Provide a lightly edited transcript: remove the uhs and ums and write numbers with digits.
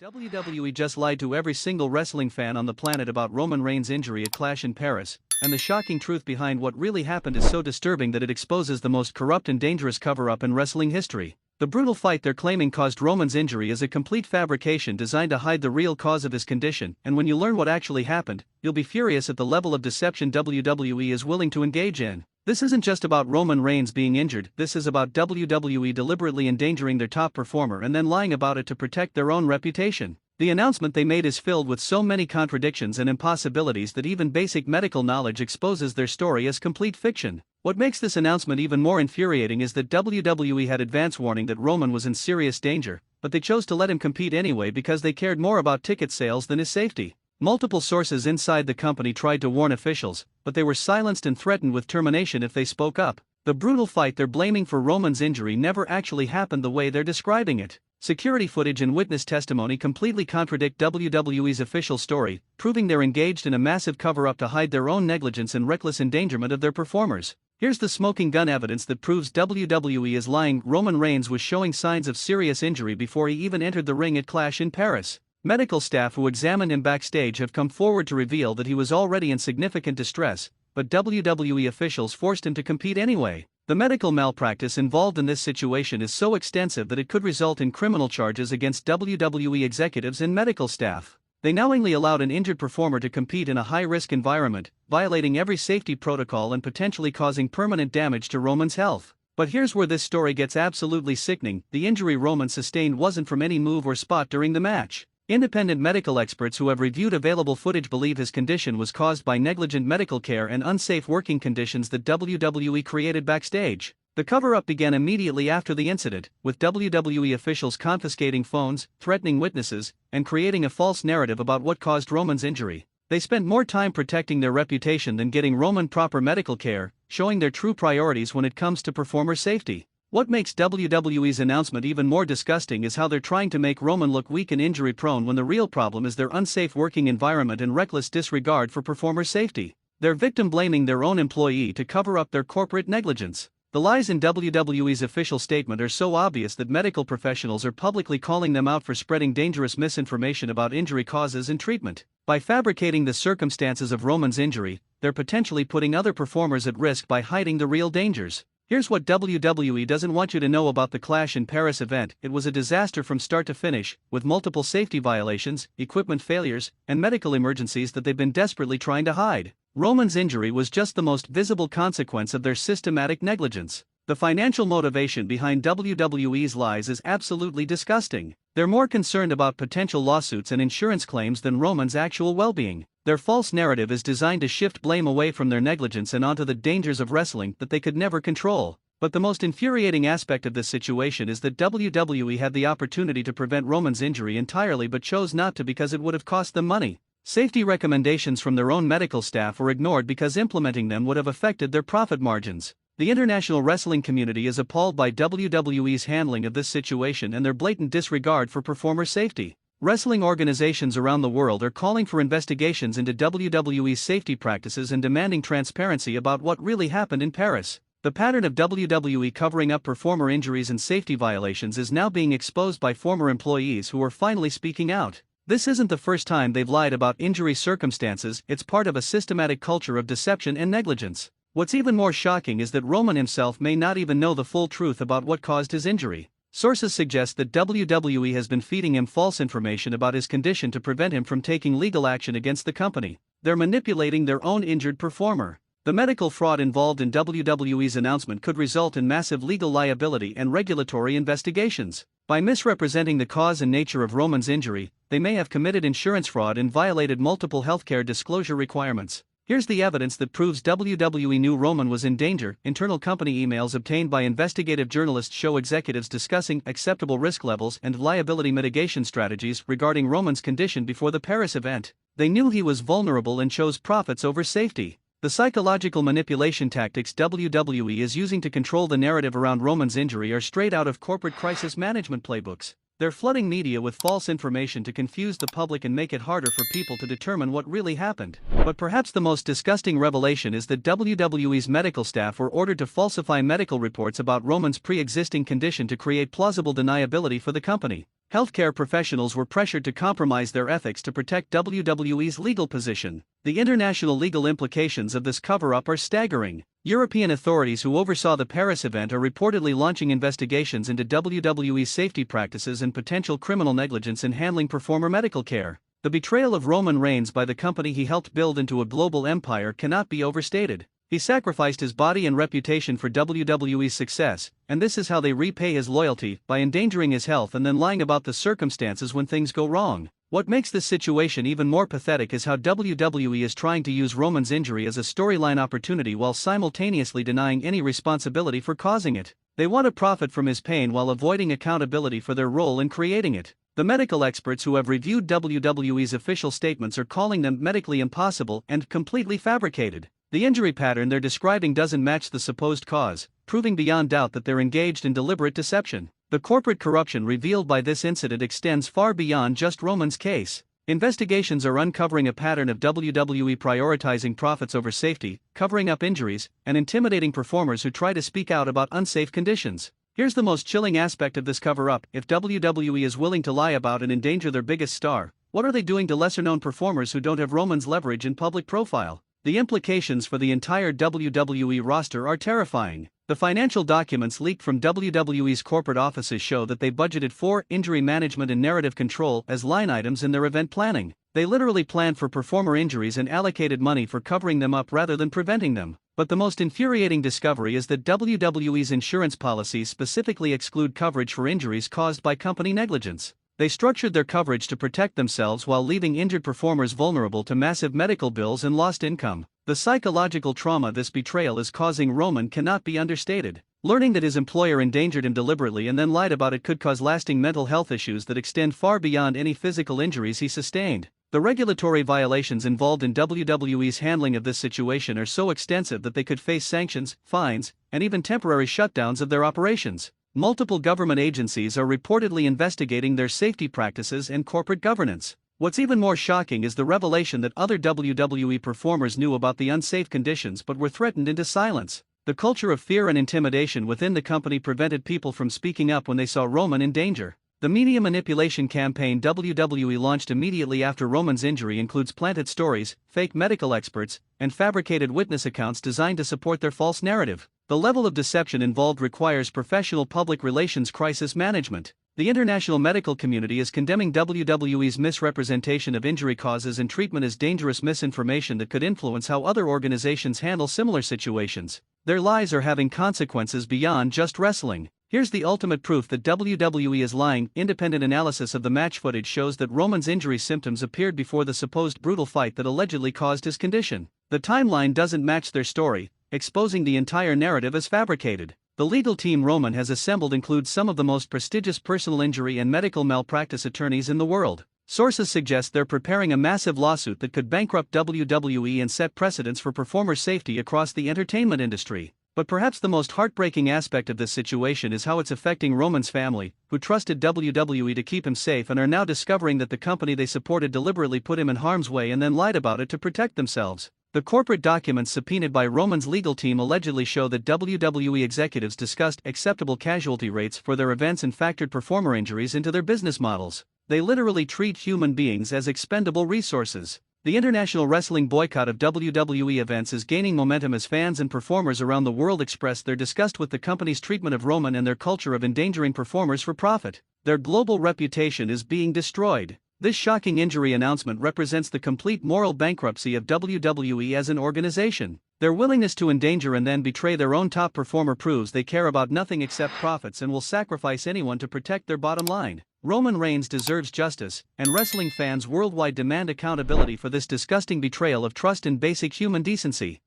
WWE just lied to every single wrestling fan on the planet about Roman Reigns' injury at Clash in Paris, and the shocking truth behind what really happened is so disturbing that it exposes the most corrupt and dangerous cover-up in wrestling history. The brutal fight they're claiming caused Roman's injury is a complete fabrication designed to hide the real cause of his condition, and when you learn what actually happened, you'll be furious at the level of deception WWE is willing to engage in. This isn't just about Roman Reigns being injured, this is about WWE deliberately endangering their top performer and then lying about it to protect their own reputation. The announcement they made is filled with so many contradictions and impossibilities that even basic medical knowledge exposes their story as complete fiction. What makes this announcement even more infuriating is that WWE had advance warning that Roman was in serious danger, but they chose to let him compete anyway because they cared more about ticket sales than his safety. Multiple sources inside the company tried to warn officials, but they were silenced and threatened with termination if they spoke up. The brutal fight they're blaming for Roman's injury never actually happened the way they're describing it. Security footage and witness testimony completely contradict WWE's official story, proving they're engaged in a massive cover-up to hide their own negligence and reckless endangerment of their performers. Here's the smoking gun evidence that proves WWE is lying. Roman Reigns was showing signs of serious injury before he even entered the ring at Clash in Paris. Medical staff who examined him backstage have come forward to reveal that he was already in significant distress, but WWE officials forced him to compete anyway. The medical malpractice involved in this situation is so extensive that it could result in criminal charges against WWE executives and medical staff. They knowingly allowed an injured performer to compete in a high-risk environment, violating every safety protocol and potentially causing permanent damage to Roman's health. But here's where this story gets absolutely sickening: the injury Roman sustained wasn't from any move or spot during the match. Independent medical experts who have reviewed available footage believe his condition was caused by negligent medical care and unsafe working conditions that WWE created backstage. The cover-up began immediately after the incident, with WWE officials confiscating phones, threatening witnesses, and creating a false narrative about what caused Roman's injury. They spent more time protecting their reputation than getting Roman proper medical care, showing their true priorities when it comes to performer safety. What makes WWE's announcement even more disgusting is how they're trying to make Roman look weak and injury-prone when the real problem is their unsafe working environment and reckless disregard for performer safety. They're victim-blaming their own employee to cover up their corporate negligence. The lies in WWE's official statement are so obvious that medical professionals are publicly calling them out for spreading dangerous misinformation about injury causes and treatment. By fabricating the circumstances of Roman's injury, they're potentially putting other performers at risk by hiding the real dangers. Here's what WWE doesn't want you to know about the Clash in Paris event: it was a disaster from start to finish, with multiple safety violations, equipment failures, and medical emergencies that they've been desperately trying to hide. Roman's injury was just the most visible consequence of their systematic negligence. The financial motivation behind WWE's lies is absolutely disgusting. They're more concerned about potential lawsuits and insurance claims than Roman's actual well-being. Their false narrative is designed to shift blame away from their negligence and onto the dangers of wrestling that they could never control. But the most infuriating aspect of this situation is that WWE had the opportunity to prevent Roman's injury entirely but chose not to because it would have cost them money. Safety recommendations from their own medical staff were ignored because implementing them would have affected their profit margins. The international wrestling community is appalled by WWE's handling of this situation and their blatant disregard for performer safety. Wrestling organizations around the world are calling for investigations into WWE's safety practices and demanding transparency about what really happened in Paris. The pattern of WWE covering up performer injuries and safety violations is now being exposed by former employees who are finally speaking out. This isn't the first time they've lied about injury circumstances, it's part of a systematic culture of deception and negligence. What's even more shocking is that Roman himself may not even know the full truth about what caused his injury. Sources suggest that WWE has been feeding him false information about his condition to prevent him from taking legal action against the company. They're manipulating their own injured performer. The medical fraud involved in WWE's announcement could result in massive legal liability and regulatory investigations. By misrepresenting the cause and nature of Roman's injury, they may have committed insurance fraud and violated multiple healthcare disclosure requirements. Here's the evidence that proves WWE knew Roman was in danger. Internal company emails obtained by investigative journalists show executives discussing acceptable risk levels and liability mitigation strategies regarding Roman's condition before the Paris event. They knew he was vulnerable and chose profits over safety. The psychological manipulation tactics WWE is using to control the narrative around Roman's injury are straight out of corporate crisis management playbooks. They're flooding media with false information to confuse the public and make it harder for people to determine what really happened. But perhaps the most disgusting revelation is that WWE's medical staff were ordered to falsify medical reports about Roman's pre-existing condition to create plausible deniability for the company. Healthcare professionals were pressured to compromise their ethics to protect WWE's legal position. The international legal implications of this cover-up are staggering. European authorities who oversaw the Paris event are reportedly launching investigations into WWE's safety practices and potential criminal negligence in handling performer medical care. The betrayal of Roman Reigns by the company he helped build into a global empire cannot be overstated. He sacrificed his body and reputation for WWE's success, and this is how they repay his loyalty, by endangering his health and then lying about the circumstances when things go wrong. What makes this situation even more pathetic is how WWE is trying to use Roman's injury as a storyline opportunity while simultaneously denying any responsibility for causing it. They want to profit from his pain while avoiding accountability for their role in creating it. The medical experts who have reviewed WWE's official statements are calling them medically impossible and completely fabricated. The injury pattern they're describing doesn't match the supposed cause, proving beyond doubt that they're engaged in deliberate deception. The corporate corruption revealed by this incident extends far beyond just Roman's case. Investigations are uncovering a pattern of WWE prioritizing profits over safety, covering up injuries, and intimidating performers who try to speak out about unsafe conditions. Here's the most chilling aspect of this cover-up: if WWE is willing to lie about and endanger their biggest star, what are they doing to lesser-known performers who don't have Roman's leverage and public profile? The implications for the entire WWE roster are terrifying. The financial documents leaked from WWE's corporate offices show that they budgeted for injury management and narrative control as line items in their event planning. They literally planned for performer injuries and allocated money for covering them up rather than preventing them. But the most infuriating discovery is that WWE's insurance policies specifically exclude coverage for injuries caused by company negligence. They structured their coverage to protect themselves while leaving injured performers vulnerable to massive medical bills and lost income. The psychological trauma this betrayal is causing Roman cannot be understated. Learning that his employer endangered him deliberately and then lied about it could cause lasting mental health issues that extend far beyond any physical injuries he sustained. The regulatory violations involved in WWE's handling of this situation are so extensive that they could face sanctions, fines, and even temporary shutdowns of their operations. Multiple government agencies are reportedly investigating their safety practices and corporate governance. What's even more shocking is the revelation that other WWE performers knew about the unsafe conditions but were threatened into silence. The culture of fear and intimidation within the company prevented people from speaking up when they saw Roman in danger. The media manipulation campaign WWE launched immediately after Roman's injury includes planted stories, fake medical experts, and fabricated witness accounts designed to support their false narrative. The level of deception involved requires professional public relations crisis management. The international medical community is condemning WWE's misrepresentation of injury causes and treatment as dangerous misinformation that could influence how other organizations handle similar situations. Their lies are having consequences beyond just wrestling. Here's the ultimate proof that WWE is lying. Independent analysis of the match footage shows that Roman's injury symptoms appeared before the supposed brutal fight that allegedly caused his condition. The timeline doesn't match their story, exposing the entire narrative as fabricated. The legal team Roman has assembled includes some of the most prestigious personal injury and medical malpractice attorneys in the world. Sources suggest they're preparing a massive lawsuit that could bankrupt WWE and set precedents for performer safety across the entertainment industry. But perhaps the most heartbreaking aspect of this situation is how it's affecting Roman's family, who trusted WWE to keep him safe and are now discovering that the company they supported deliberately put him in harm's way and then lied about it to protect themselves. The corporate documents subpoenaed by Roman's legal team allegedly show that WWE executives discussed acceptable casualty rates for their events and factored performer injuries into their business models. They literally treat human beings as expendable resources. The international wrestling boycott of WWE events is gaining momentum as fans and performers around the world express their disgust with the company's treatment of Roman and their culture of endangering performers for profit. Their global reputation is being destroyed. This shocking injury announcement represents the complete moral bankruptcy of WWE as an organization. Their willingness to endanger and then betray their own top performer proves they care about nothing except profits and will sacrifice anyone to protect their bottom line. Roman Reigns deserves justice, and wrestling fans worldwide demand accountability for this disgusting betrayal of trust and basic human decency.